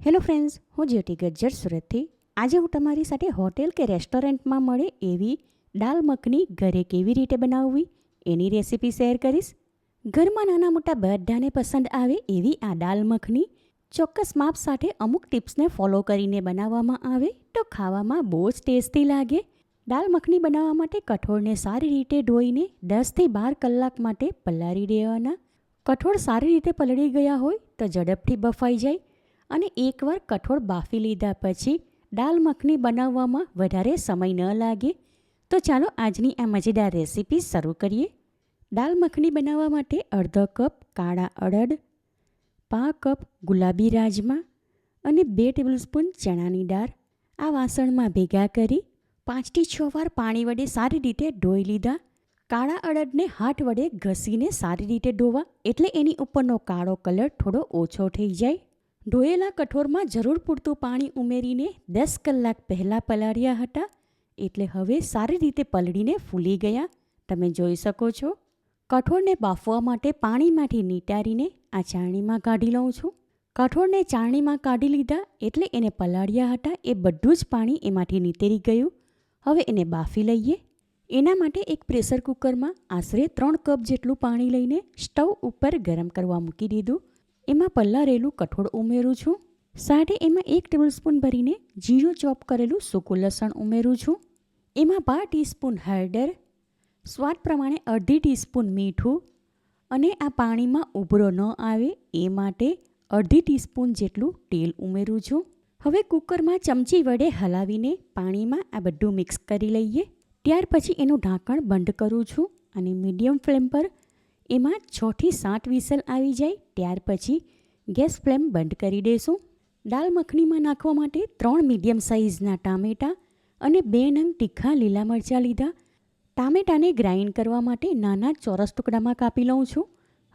Hello friends, હું જ્યોતિ ગજ્જર સુરતથી. આજે હું તમારી સાથે હોટેલ કે રેસ્ટોરન્ટમાં મળે એવી દાલ મખની ઘરે કેવી રીતે બનાવવી એની રેસીપી શેર કરીશ. ઘરમાં નાના મોટા બધાને પસંદ આવે એવી આ દાલ મખની ચોક્કસ માપ સાથે અમુક ટિપ્સને ફોલો કરીને બનાવવામાં આવે તો ખાવામાં બહુ જ ટેસ્ટી લાગે. દાલ મખની બનાવવા માટે કઠોળને સારી રીતે ધોઈને 10થી 12 કલાક માટે પલાળી દેવાના. કઠોળ સારી રીતે પલળી ગયા હોય તો ઝડપથી બફાઈ જાય અને એકવાર કઠોળ બાફી લીધા પછી દાલ મખની બનાવવામાં વધારે સમય ન લાગે. તો ચાલો આજની આ મજેદાર રેસીપી શરૂ કરીએ. દાલ મખની બનાવવા માટે અડધો કપ કાળા અડદ, 1/2 કપ ગુલાબી રાજમા અને 2 ટેબલસ્પૂન ચણાની દાળ આ વાસણમાં ભેગા કરી 5થી 6 વાર પાણી વડે સારી રીતે ધોઈ લીધા. કાળા અડદને હાથ વડે ઘસીને સારી રીતે ધોવા એટલે એની ઉપરનો કાળો કલર થોડો ઓછો થઈ જાય. ધોયેલા કઠોળમાં જરૂર પૂરતું પાણી ઉમેરીને 10 કલાક પહેલાં પલાળ્યા હતા એટલે હવે સારી રીતે પલળીને ફૂલી ગયા તમે જોઈ શકો છો. કઠોળને બાફવા માટે પાણીમાંથી નીતારીને આ ચાળણીમાં કાઢી લઉં છું. કઠોળને ચાળણીમાં કાઢી લીધા એટલે એને પલાળ્યા હતા એ બધું જ પાણી એમાંથી નીતરી ગયું. હવે એને બાફી લઈએ. એના માટે એક પ્રેશર કુકરમાં આશરે 3 કપ જેટલું પાણી લઈને સ્ટવ ઉપર ગરમ કરવા મૂકી દીધું. એમાં પલાળેલું કઠોળ ઉમેરું છું. સાથે એમાં 1 ટેબલસ્પૂન ભરીને જીરું ચોપ કરેલું સૂકું લસણ ઉમેરું છું. એમાં 12 ટીસ્પૂન હળદર, સ્વાદ પ્રમાણે અડધી ટીસ્પૂન મીઠું અને આ પાણીમાં ઉભરો ન આવે એ માટે અડધી ટીસ્પૂન જેટલું તેલ ઉમેરું છું. હવે કુકરમાં ચમચી વડે હલાવીને પાણીમાં આ બધું મિક્સ કરી લઈએ. ત્યાર પછી એનું ઢાંકણ બંધ કરું છું અને મીડિયમ ફ્લેમ પર એમાં 6થી 7 વિસલ આવી જાય ત્યાર પછી ગેસ ફ્લેમ બંધ કરી દઈશું. દાલ મખનીમાં નાખવા માટે 3 મીડિયમ સાઇઝના ટામેટાં અને 2 નંગ તીખા લીલા મરચાં લીધા. ટામેટાને ગ્રાઇન્ડ કરવા માટે નાના ચોરસ ટુકડામાં કાપી લઉં છું.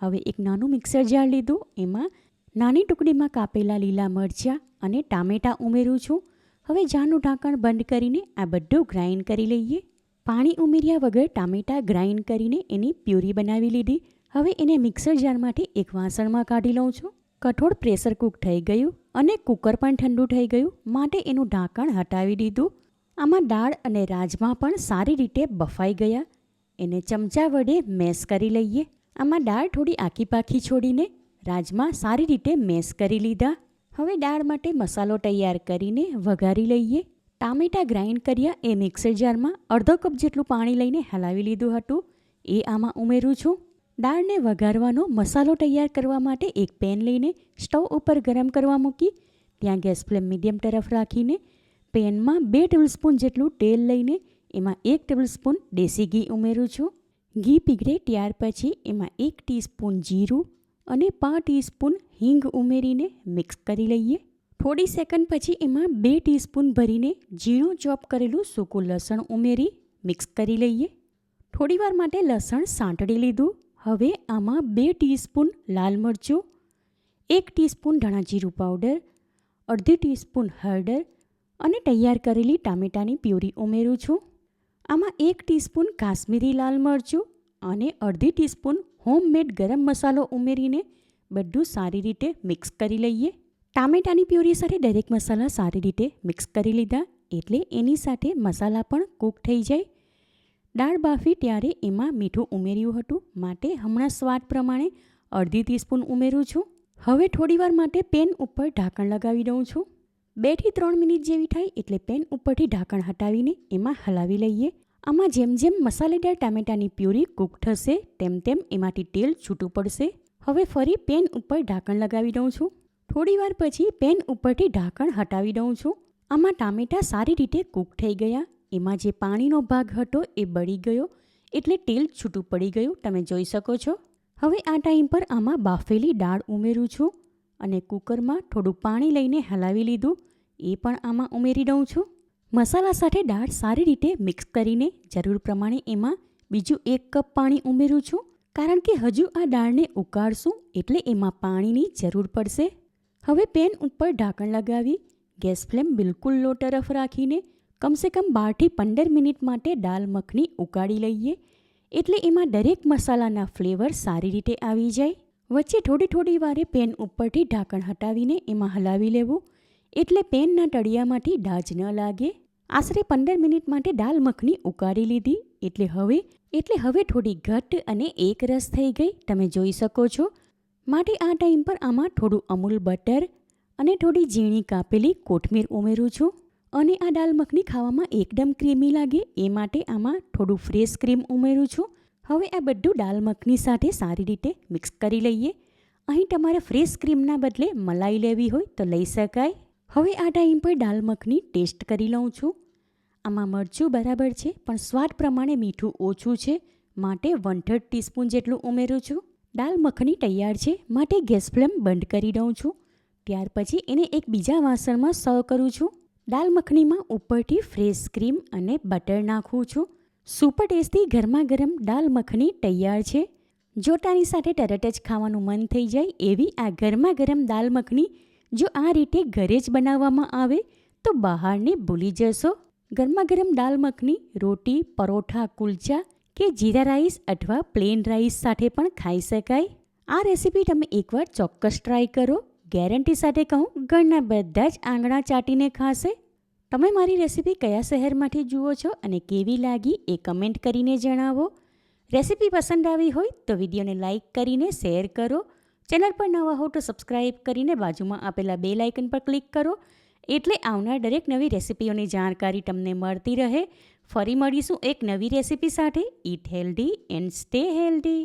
હવે એક નાનું મિક્સર જાર લીધું. એમાં નાની ટુકડીમાં કાપેલા લીલા મરચાં અને ટામેટાં ઉમેરું છું. હવે જારનું ઢાંકણ બંધ કરીને આ બધું ગ્રાઇન્ડ કરી લઈએ. પાણી ઉમેર્યા વગર ટામેટાં ગ્રાઇન્ડ કરીને એની પ્યુરી બનાવી લીધી. હવે એને મિક્સર જારમાંથી એક વાસણમાં કાઢી લઉં છું. કઠોળ પ્રેશર કૂક થઈ ગયું અને કુકર પણ ઠંડુ થઈ ગયું માટે એનું ઢાંકણ હટાવી દીધું. આમાં દાળ અને રાજમા પણ સારી રીતે બફાઈ ગયા. એને ચમચા વડે મેશ કરી લઈએ. આમાં દાળ થોડી આખી પાખી છોડીને રાજમા સારી રીતે મેશ કરી લીધા. હવે દાળ માટે મસાલો તૈયાર કરીને વઘારી લઈએ. ટામેટાં ગ્રાઇન્ડ કર્યા એ મિક્સર જારમાં અડધો કપ જેટલું પાણી લઈને હલાવી લીધું હતું એ આમાં ઉમેરું છું. દાળને વઘારવાનો મસાલો તૈયાર કરવા માટે એક પેન લઈને સ્ટવ ઉપર ગરમ કરવા મૂકી ત્યાં ગેસ ફ્લેમ મીડિયમ તરફ રાખીને પેનમાં 2 ટેબલસ્પૂન જેટલું તેલ લઈને એમાં 1 ટેબલસ્પૂન દેશી ઘી ઉમેરું છું. ઘી પીગળે ત્યાર પછી એમાં 1 ટીસ્પૂન જીરું અને 5 ટીસ્પૂન હિંગ ઉમેરીને મિક્સ કરી લઈએ. થોડી સેકન્ડ પછી એમાં 2 ટીસ્પૂન ભરીને ઝીણું ચોપ કરેલું સૂકું લસણ ઉમેરી મિક્સ કરી લઈએ. થોડીવાર માટે લસણ સાંતળી લીધું. હવે આમાં 2 ટીસ્પૂન લાલ મરચું, 1 ટીસ્પૂન ધાણા જીરું પાવડર, અડધી ટીસ્પૂન હળદર અને તૈયાર કરેલી ટામેટાની પ્યુરી ઉમેરું છું. આમાં 1 ટીસ્પૂન કાશ્મીરી લાલ મરચું અને અડધી ટીસ્પૂન હોમમેડ ગરમ મસાલો ઉમેરીને બધું સારી રીતે મિક્સ કરી લઈએ. ટામેટાની પ્યુરી સાથે દરેક મસાલા સારી રીતે મિક્સ કરી લીધા એટલે એની સાથે મસાલા પણ કૂક થઈ જાય. દાળ બાફી ત્યારે એમાં મીઠું ઉમેર્યું હતું માટે હમણાં સ્વાદ પ્રમાણે અડધી ટીસ્પૂન ઉમેરું છું. હવે થોડીવાર માટે પેન ઉપર ઢાંકણ લગાવી દઉં છું. 2થી 3 મિનિટ જેવી થાય એટલે પેન ઉપરથી ઢાંકણ હટાવીને એમાં હલાવી લઈએ. આમાં જેમ જેમ મસાલેદાર ટામેટાની પ્યુરી કૂક થશે તેમ તેમ એમાંથી તેલ છૂટું પડશે. હવે ફરી પેન ઉપર ઢાંકણ લગાવી દઉં છું. થોડીવાર પછી પેન ઉપરથી ઢાંકણ હટાવી દઉં છું. આમાં ટામેટાં સારી રીતે કૂક થઈ ગયા. એમાં જે પાણીનો ભાગ હતો એ બળી ગયો એટલે તેલ છૂટું પડી ગયું તમે જોઈ શકો છો. હવે આ ટાઈમ પર આમાં બાફેલી દાળ ઉમેરું છું અને કુકરમાં થોડું પાણી લઈને હલાવી લીધું એ પણ આમાં ઉમેરી દઉં છું. મસાલા સાથે દાળ સારી રીતે મિક્સ કરીને જરૂર પ્રમાણે એમાં બીજું 1 કપ પાણી ઉમેરું છું કારણ કે હજુ આ દાળને ઉકાળશું એટલે એમાં પાણીની જરૂર પડશે. હવે પેન ઉપર ઢાંકણ લગાવી ગેસ ફ્લેમ બિલકુલ લો તરફ રાખીને કમસે કમ 12થી 15 મિનિટ માટે દાલ મખની ઉકાળી લઈએ એટલે એમાં દરેક મસાલાના ફ્લેવર સારી રીતે આવી જાય. વચ્ચે થોડી વારે પેન ઉપરથી ઢાંકણ હટાવીને એમાં હલાવી લેવું એટલે પેનના તળિયામાંથી ડાઘ ન લાગે. આશરે 15 મિનિટ માટે દાલ મખની ઉકાળી લીધી. એટલે હવે થોડી ઘટ્ટ અને એક રસ થઈ ગઈ, તમે જોઈ શકો છો. માટે આ ટાઈમ પર આમાં થોડું અમૂલ બટર અને થોડી ઝીણી કાપેલી કોથમીર ઉમેરું છું. અને આ દાલ મખની ખાવામાં એકદમ ક્રીમી લાગે એ માટે આમાં થોડું ફ્રેશ ક્રીમ ઉમેરું છું. હવે આ બધું દાલ મખની સાથે સારી રીતે મિક્સ કરી લઈએ. અહીં તમારે ફ્રેશ ક્રીમના બદલે મલાઈ લેવી હોય તો લઈ શકાય. હવે આ ટાઈમ પર દાલ મખની ટેસ્ટ કરી લઉં છું. આમાં મરચું બરાબર છે, પણ સ્વાદ પ્રમાણે મીઠું ઓછું છે, માટે 1/3 ટીસ્પૂન જેટલું ઉમેરું છું. દાલ મખની તૈયાર છે, માટે ગેસ ફ્લેમ બંધ કરી દઉં છું. ત્યાર પછી એને એક બીજા વાસણમાં સર્વ કરું છું. દાલ મખનીમાં ઉપરથી ફ્રેશ ક્રીમ અને બટર નાખું છું. સુપર ટેસ્ટી ગરમા ગરમ દાલ મખની તૈયાર છે. જોતાની સાથે તરત જ ખાવાનું મન થઈ જાય એવી આ ગરમા ગરમ દાલ મખની જો આ રીતે ઘરે જ બનાવવામાં આવે તો બહારને ભૂલી જશો. ગરમા ગરમ દાલ મખની રોટી, પરોઠા, કુલચા કે જીરા રાઈસ અથવા પ્લેન રાઈસ સાથે પણ ખાઈ શકાય. આ રેસીપી તમે એકવાર ચોક્કસ ટ્રાય કરો. ગેરંટી સાથે કહું, ઘરના બધા જ આંગળા ચાટીને ખાશે. તમે મારી રેસીપી કયા શહેરમાંથી જુઓ છો અને કેવી લાગી એ કમેન્ટ કરીને જણાવો. રેસીપી પસંદ આવી હોય તો વિડીયોને લાઇક કરીને શેર કરો. ચેનલ પર નવા હો તો સબસ્ક્રાઈબ કરીને બાજુમાં આપેલા બેલ આઇકન પર ક્લિક કરો, એટલે આવનાર દરેક નવી રેસીપીઓની જાણકારી તમને મળતી રહે. ફરી મળીશું એક નવી રેસીપી સાથે. ઈટ હેલ્ધી એન્ડ સ્ટે હેલ્ધી.